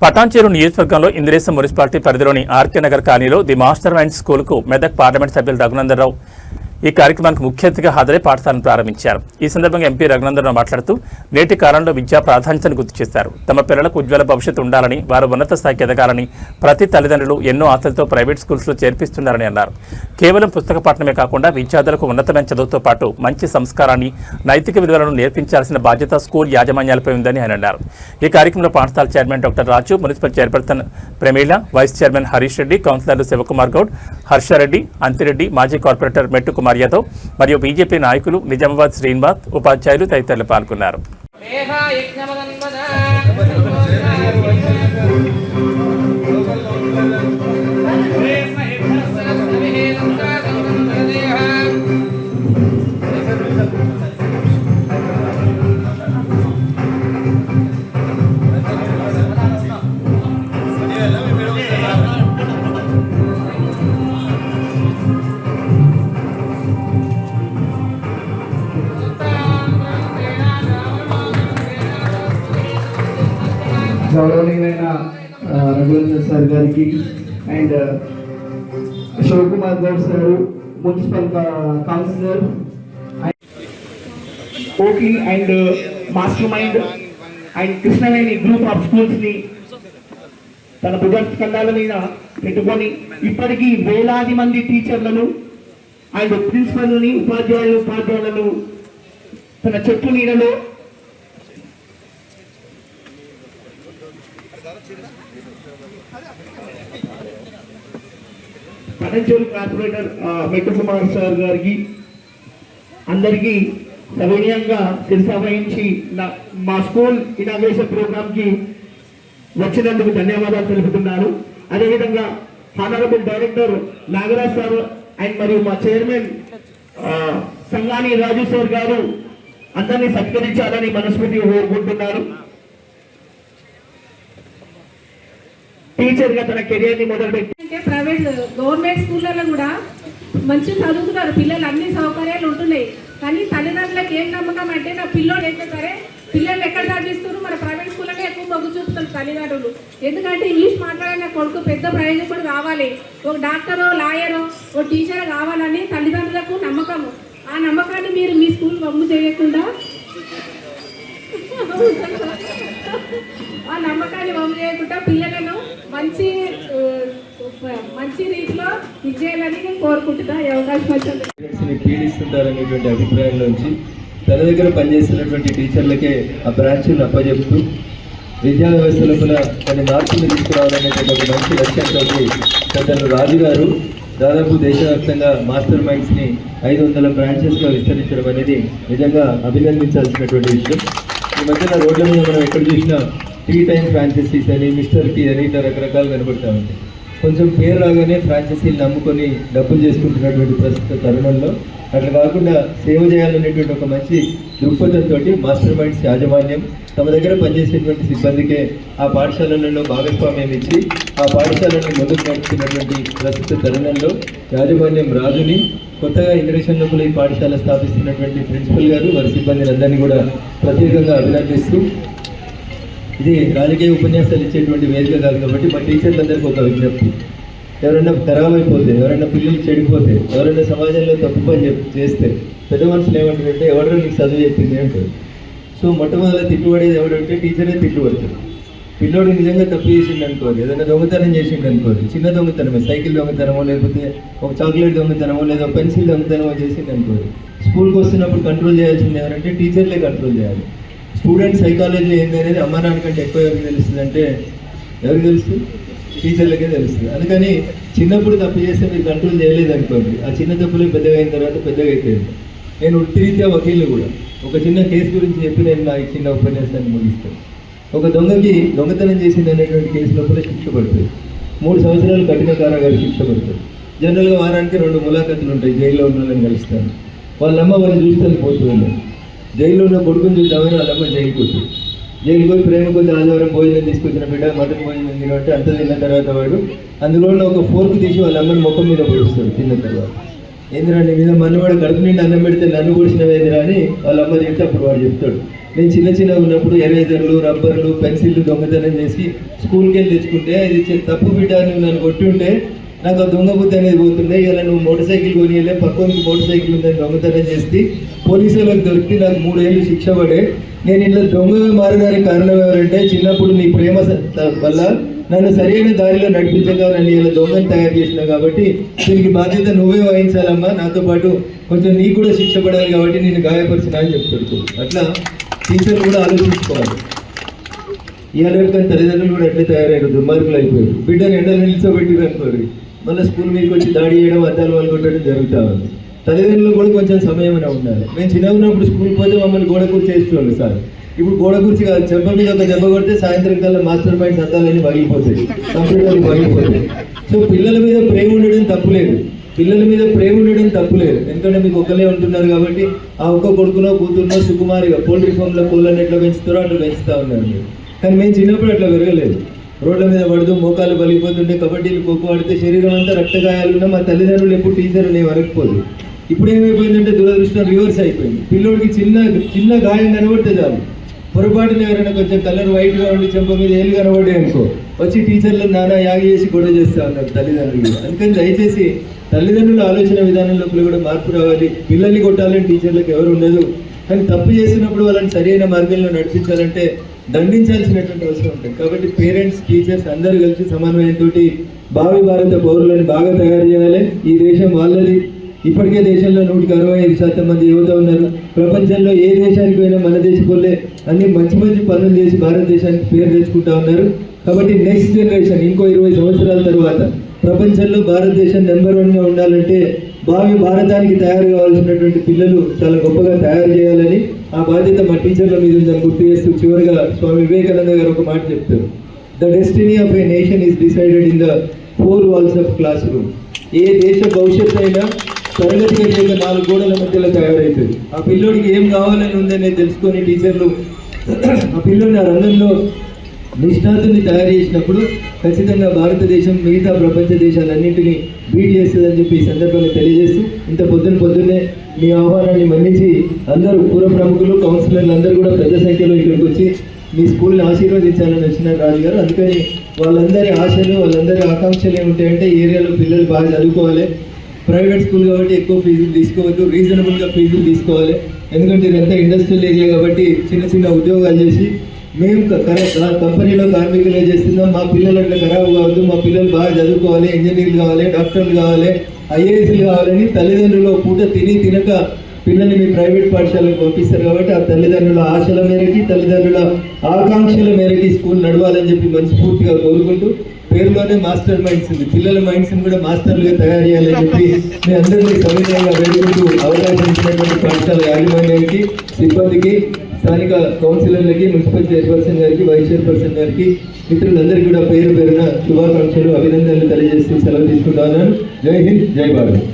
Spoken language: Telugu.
పటాన్చెరు నియోజకవర్గంలో ఇంద్రేశం మున్సిపాలిటీ పరిధిలోని ఆర్కే నగర్ కాలనీలో ది మాస్టర్ మైండ్ స్కూల్కు మెదక్ పార్లమెంట్ సభ్యులు రఘునందనరావు ఈ కార్యక్రమానికి ముఖ్య అతిథిగా హాజరై పాఠశాలను ప్రారంభించారు. ఈ సందర్భంగా ఎంపీ రఘునందనరావు మాట్లాడుతూ నేటి కాలంలో విద్యా ప్రాధాన్యతను గుర్తు చేశారు. తమ పిల్లలకు ఉజ్వల భవిష్యత్తు ఉండాలని, వారు ఉన్నత స్థాయికి ఎదగాలని ప్రతి తల్లిదండ్రులు ఎన్నో ఆశలతో ప్రైవేట్ స్కూల్స్లో చేర్పిస్తున్నారని అన్నారు. కేవలం పుస్తక పాఠనమే కాకుండా విద్యార్థులకు ఉన్నతమైన చదువుతో పాటు మంచి సంస్కారాన్ని, నైతిక విలువలను నేర్పించాల్సిన బాధ్యత స్కూల్ యాజమాన్యాలపై ఉందని ఆయన అన్నారు. ఈ కార్యక్రమంలో పాఠశాల chairman doctor Raju, municipal chairperson Pramila, vice chairman Harish Reddy, కౌన్సిలర్లు శివకుమార్ గౌడ్, హర్షారెడ్డి, అంతిరెడ్డి, మాజీ కార్పొరేటర్ మెట్టు కుమార్ యాదవ్ మరియు బీజేపీ నాయకులు నిజామాబాద్ శ్రీనివాస్, ఉపాధ్యాయులు తదితరులు పాల్గొన్నారు. గౌరవనీయులైన రఘునందన్ సార్ గారికి and Sivakumar Goud sir, municipal councillor, Oakley and master mind and Krishnaveni group of స్కూల్స్ని తన భుజ స్కంధాల మీద పెట్టుకొని ఇప్పటికీ వేలాది మంది టీచర్లను అండ్ ప్రిన్సిపల్ని, ఉపాధ్యాయులను తన చెట్టు నీడలో పటాన్చెరు కార్పొరేటర్ మెట్టు కుమార్ సార్ గారికి అందరికీ సవినయంగా శిరసావహించి మా స్కూల్ ఇనాగ్రేషన్ ప్రోగ్రామ్కి వచ్చినందుకు ధన్యవాదాలు తెలుపుతున్నాను. అదేవిధంగా honourable director Nagaraj sir and మరియు మా చైర్మన్ సంగాని రాజు సార్ గారు అందరినీ సత్కరించాలని మనస్ఫూర్తిగా కోరుకుంటున్నారు. టీచర్ గా తన కెరియర్ ని మొదలుపెట్టి ప్రైవేట్ గవర్నమెంట్ స్కూళ్ళలో కూడా మంచి చదువుతున్నారు పిల్లలు, అన్ని సౌకర్యాలు ఉంటున్నాయి. కానీ తల్లిదండ్రులకు ఏం నమ్మకం అంటే నా పిల్లోడు అయితే సరే పిల్లలు ఎక్కడ చదివిస్తున్నారు, మన ప్రైవేట్ స్కూల్లోనే ఎక్కువ మొగ్గు చూపుతారు తల్లిదండ్రులు. ఎందుకంటే ఇంగ్లీష్ మాట్లాడిన కొడుకు పెద్ద ప్రయోజకుడు కావాలి, ఒక డాక్టరో, లాయరో, ఒక టీచర్ కావాలని తల్లిదండ్రులకు నమ్మకము. ఆ నమ్మకాన్ని మీరు మీ స్కూల్ వమ్ము చేయకుండా ఆ నమ్మకాన్ని వమ్ము చేయకుండా పిల్లలను మంచి రీతిలో విజయాలని నేను కోరుకుంటున్నా. ఈ అవకాశం పీడిస్తుంటారనేటువంటి అభిప్రాయంలోంచి తన దగ్గర పనిచేస్తున్నటువంటి టీచర్లకే ఆ బ్రాంచ్ను అప్పచెప్తూ విద్యా వ్యవస్థ లోపల కొన్ని మార్పులు తీసుకురావాలనేటువంటి ఒక మంచి లక్ష్యంతో పెద్దలు రాజు గారు దాదాపు దేశవ్యాప్తంగా మాస్టర్ మైండ్స్ని 500 బ్రాంచెస్గా విస్తరించడం అనేది నిజంగా అభినందించాల్సినటువంటి విషయం. ఈ మధ్యన రోడ్ల మీద మనం ఎక్కడ చూసినా టీ టైమ్ ఫ్రాంచైజీస్ అని, మిస్టర్ టీ అని ఇట్లా రకరకాలు కనబడతా ఉంటాయి. కొంచెం పేరు రాగానే ఫ్రాంచైజీలు నమ్ముకొని డబ్బులు చేసుకుంటున్నటువంటి ప్రస్తుత తరుణంలో అట్లా కాకుండా సేవ చేయాలనేటువంటి ఒక మంచి దృక్పథంతో మాస్టర్ మైండ్స్ యాజమాన్యం తమ దగ్గర పనిచేసేటువంటి సిబ్బందికే ఆ పాఠశాలలలో భాగస్వామ్యం ఇచ్చి ఆ పాఠశాలను ముందుకు నడుపుతున్నటువంటి ప్రస్తుత తరుణంలో యాజమాన్యం రాజుని, కొత్తగా ఇంద్రేశం లోపల ఈ పాఠశాల స్థాపిస్తున్నటువంటి ప్రిన్సిపల్ గారు, వారి సిబ్బందిని అందరినీ కూడా ప్రత్యేకంగా అభినందిస్తూ, ఇది రాజకీయ ఉపన్యాసాలు ఇచ్చేటువంటి వేదిక కాదు కాబట్టి మా టీచర్లందరికీ ఒక విజ్ఞప్తి, ఎవరైనా ఖరాబ్ అయిపోతే, ఎవరైనా పిల్లలు చెడిపోతే, ఎవరైనా సమాజంలో తప్పు పని చేస్తే పెద్ద మనుషులు ఏమంటారంటే ఎవడో నీకు చదువు చెప్పింది అంటారు. సో మొట్టమొదటి తిట్టుబడేది ఎవడంటే టీచరే తిట్టుబడతారు. పిల్లోడు నిజంగా తప్పు చేసిండు అనుకోరు, ఏదైనా దొంగతనం చేసిండు అనుకోరు, చిన్న దొంగతనమే, సైకిల్ దొంగతనమో లేకపోతే ఒక చాక్లెట్ దొంగతనమో లేదా పెన్సిల్ దొంగతనమో చేసిండు అనుకోరు, స్కూల్కి వస్తున్నప్పుడు కంట్రోల్ చేయాల్సింది ఎవరంటే టీచర్లే కంట్రోల్ చేయాలి. స్టూడెంట్ సైకాలజీ ఏంటి అనేది అమ్మ నాన్న కంటే ఎక్కువ ఎవరికి తెలుస్తుంది అంటే ఎవరికి తెలుస్తుంది? టీచర్లకే తెలుస్తుంది. అందుకని చిన్నప్పుడు తప్పు చేస్తే మీరు కంట్రోల్ చేయలేదు అనుకోండి, ఆ చిన్న తప్పులు పెద్దగా అయిన తర్వాత పెద్దగా అయిపోయింది. నేను వృత్తిరీత్యా వకీలు కూడా ఒక చిన్న కేసు గురించి చెప్పి నేను నా చిన్న ఉపన్యాసాన్ని ముగిస్తాను. ఒక దొంగకి దొంగతనం చేసింది అనేటువంటి కేసు లోపల శిక్ష పడుతుంది, 3 సంవత్సరాలు కఠిన కారాగార శిక్ష పడుతుంది. జనరల్గా వారానికి 2 ములాఖతులు ఉంటాయి, జైల్లో ఉన్న వాళ్ళని కలుస్తాను. వాళ్ళమ్మ వారిని చూస్తాను పోతుంది, జైల్లో ఉన్న కొడుకుని చూద్దామని వాళ్ళమ్మ జైలుకి పోతుంది. జైలు పోయి ప్రేమ కొద్ది ఆదివారం భోజనం తీసుకొచ్చిన బిడ్డ మటన్ భోజనం తినబట్టి అంత తిన్న తర్వాత వాడు అందులో ఒక ఫోర్క్ తీసి వాళ్ళ అమ్మని ముఖం మీద పొడుస్తాడు. తిన్న తర్వాత ఏందిరా నీ మీద మనవాడు కడుపు నిండి అన్నం పెడితే నన్ను పొడిచినవేదిరా అని వాళ్ళ అమ్మ చెప్తే అప్పుడు వాడు చెప్తాడు, నేను చిన్న ఉన్నప్పుడు ఎరేజర్లు, రబ్బర్లు, పెన్సిళ్ళు దొంగతనం చేసి స్కూల్కి వెళ్ళి తెచ్చుకుంటే ఇది తప్పు బిడ్డ నువ్వు నన్ను కొట్టుంటే నాకు ఆ దొంగ బుద్ధి అనేది పోతుండే. ఇలా నువ్వు మోటార్ సైకిల్ కొనియలే, పక్కనకి మోటార్ సైకిల్ ఉందని దొంగతనం చేసి పోలీసులకు దొరికి నాకు 3 ఏళ్ళు శిక్ష పడే. నేను ఇలా దొంగగా మారడానికి కారణం ఎవరంటే చిన్నప్పుడు నీ ప్రేమ వల్ల నన్ను సరైన దారిలో నడిపించగా నన్ను ఇలా దొంగని తయారు చేసినావు కాబట్టి దీనికి బాధ్యత నువ్వే వహించాలమ్మా, నాతో పాటు కొంచెం నీకు కూడా శిక్ష పడాలి కాబట్టి నేను గాయపరిచినా అని చెప్తాడు. అట్లా టీచర్లు కూడా ఆలోచించుకోవాలి. ఇవాళ కానీ తల్లిదండ్రులు కూడా ఎట్లా తయారయ్యారు, దుర్మార్గులు అయిపోయారు. బిడ్డను ఎండలు నిలిచోబెట్టిరు అనుకోరు, మళ్ళీ స్కూల్ మీదకి వచ్చి దాడి చేయడం, అద్దాలు వాళ్ళు కొట్టడం జరుగుతూ ఉంది. తల్లిదండ్రులు కూడా కొంచెం సమయం ఉండాలి. మేము చిన్నగా ఉన్నప్పుడు స్కూల్కి పోతే మమ్మల్ని గోడ కూర్చి చేసేవాళ్ళు సార్. ఇప్పుడు గోడ కూర్చి కాదు, చెంప మీద ఒక దెబ్బ కొడితే సాయంత్రం కల్లా మాస్టర్ మైండ్స్ అద్దాలన్నీ పగిలిపోతాయి, కంప్యూటర్లు పగిలిపోతాయి. సో పిల్లల మీద ప్రేమ ఉండడం తప్పులేదు, పిల్లల మీద ప్రేమ ఉండడం తప్పులేదు. ఎందుకంటే మీకు ఒకళ్ళే ఉంటున్నారు కాబట్టి ఆ ఒక్క కొడుకునో కూతురునో సుకుమారిగా పోల్ట్రీ ఫామ్లో కోళ్ళని ఎట్లా పెంచుతారో అట్లా పెంచుతూ ఉన్నారు మీరు. కానీ మేము చిన్నప్పుడు అట్లా పెరగలేదు. రోడ్ల మీద పడుతూ మోకాలు బలిపోతుంటే, కబడ్డీలు ఖోఖో ఆడితే శరీరం అంతా రక్తగాయాలున్నా మా తల్లిదండ్రులు ఎప్పుడు టీచర్ నేను వరకపోదు. ఇప్పుడు ఏమైపోయిందంటే దురదృష్టం రివర్స్ అయిపోయింది. పిల్లోడికి చిన్న గాయం కనబడితే చాలు, పొరపాటున ఎవరైనా కొంచెం కలర్ వైట్గా ఉండి చెంప మీద ఏళ్ళు కనబడే అనుకో వచ్చి టీచర్లు నానా యాగి చేసి గొడవ చేస్తూ ఉన్నారు తల్లిదండ్రులు. అందుకని దయచేసి తల్లిదండ్రుల ఆలోచన విధానంలో కూడా మార్పు రావాలి. పిల్లల్ని కొట్టాలని టీచర్లకు ఎవరు ఉండదు, కానీ తప్పు చేసినప్పుడు వాళ్ళని సరైన మార్గంలో నడిపించాలంటే దండించాల్సినటువంటి అవసరం ఉంటుంది. కాబట్టి పేరెంట్స్, టీచర్స్ అందరూ కలిసి సమన్వయంతో భావి భారత పౌరులను బాగా తయారు చేయాలి. ఈ దేశం వాళ్ళది. ఇప్పటికే దేశంలో 165% మంది యువత ఉన్నారు. ప్రపంచంలో ఏ దేశానికి పోయినా మన దేశపోలే అన్ని మంచి పనులు చేసి భారతదేశానికి పేరు తెచ్చుకుంటా ఉన్నారు. కాబట్టి నెక్స్ట్ జనరేషన్ ఇంకో 20 సంవత్సరాల తర్వాత ప్రపంచంలో భారతదేశం నెంబర్ 1గా ఉండాలంటే భావి భారతానికి తయారు కావాల్సినటువంటి పిల్లలు చాలా గొప్పగా తయారు చేయాలని ఆ బాధ్యత మా టీచర్ల మీద ఉందని గుర్తు చేస్తూ చివరిగా స్వామి వివేకానంద గారు ఒక మాట చెప్తారు. The destiny of a nation is decided in the 4 walls of classroom. ఏ దేశ భవిష్యత్తు అయినా తరగతి గది 4 గోడల మధ్యలో తయారవుతుంది. ఆ పిల్లోడికి ఏం కావాలని ఉందనేది తెలుసుకొని టీచర్లు ఆ పిల్లోడిని ఆ రంగంలో నిష్ణాతుల్ని తయారు చేసినప్పుడు ఖచ్చితంగా భారతదేశం మిగతా ప్రపంచ దేశాలన్నింటినీ బీట్ చేస్తుందని చెప్పి ఈ సందర్భంగా తెలియజేస్తూ ఇంత పొద్దున్నే మీ ఆహ్వానాన్ని మన్నించి అందరూ పూర్వ ప్రముఖులు, కౌన్సిలర్లు అందరూ కూడా పెద్ద సంఖ్యలో ఇక్కడికి వచ్చి మీ స్కూల్ని ఆశీర్వదించాలని వచ్చినారు రాజు గారు. అందుకని వాళ్ళందరి ఆశలు, వాళ్ళందరి ఆకాంక్షలు ఏమిటాయంటే ఈ ఏరియాలో పిల్లలు బాగా చదువుకోవాలి, ప్రైవేట్ స్కూల్ కాబట్టి ఎక్కువ ఫీజులు తీసుకోవద్దు, రీజనబుల్గా ఫీజులు తీసుకోవాలి. ఎందుకంటే ఇదంతా ఇండస్ట్రియల్ ఏరియా కాబట్టి చిన్న ఉద్యోగాలు చేసి మేము కంపెనీలో కార్మికులుగా చేస్తున్నాం, మా పిల్లలు అట్లా ఖరాబు కావద్దు, మా పిల్లలు బాగా చదువుకోవాలి, ఇంజనీర్లు కావాలి, డాక్టర్లు కావాలి, ఐఏఎస్లు కావాలని తల్లిదండ్రులు పూట తినక పిల్లల్ని మీ ప్రైవేట్ పాఠశాలకు పంపిస్తారు. కాబట్టి ఆ తల్లిదండ్రుల ఆశల మేరకి, తల్లిదండ్రుల ఆకాంక్షల మేరకి స్కూల్ నడవాలని చెప్పి మనస్ఫూర్తిగా కోరుకుంటూ పేరులోనే మాస్టర్ మైండ్స్ ఉంది, పిల్లల మైండ్స్ని కూడా మాస్టర్లుగా తయారు చేయాలని చెప్పి మీ అందరినీ సవినయంగా వేడుకుంటూ అవకాశం ఇచ్చినటువంటి పాఠశాల యాజమాన్యానికి, సిబ్బందికి, స్థానిక కౌన్సిలర్లకి, మున్సిపల్ చైర్పర్సన్ గారికి, వైస్ చైర్పర్సన్ గారికి, మిత్రులందరికీ కూడా పేరున శుభాకాంక్షలు, అభినందనలు తెలియజేస్తూ సెలవు తీసుకుంటా ఉన్నాను. జై హింద్, జై భారత్.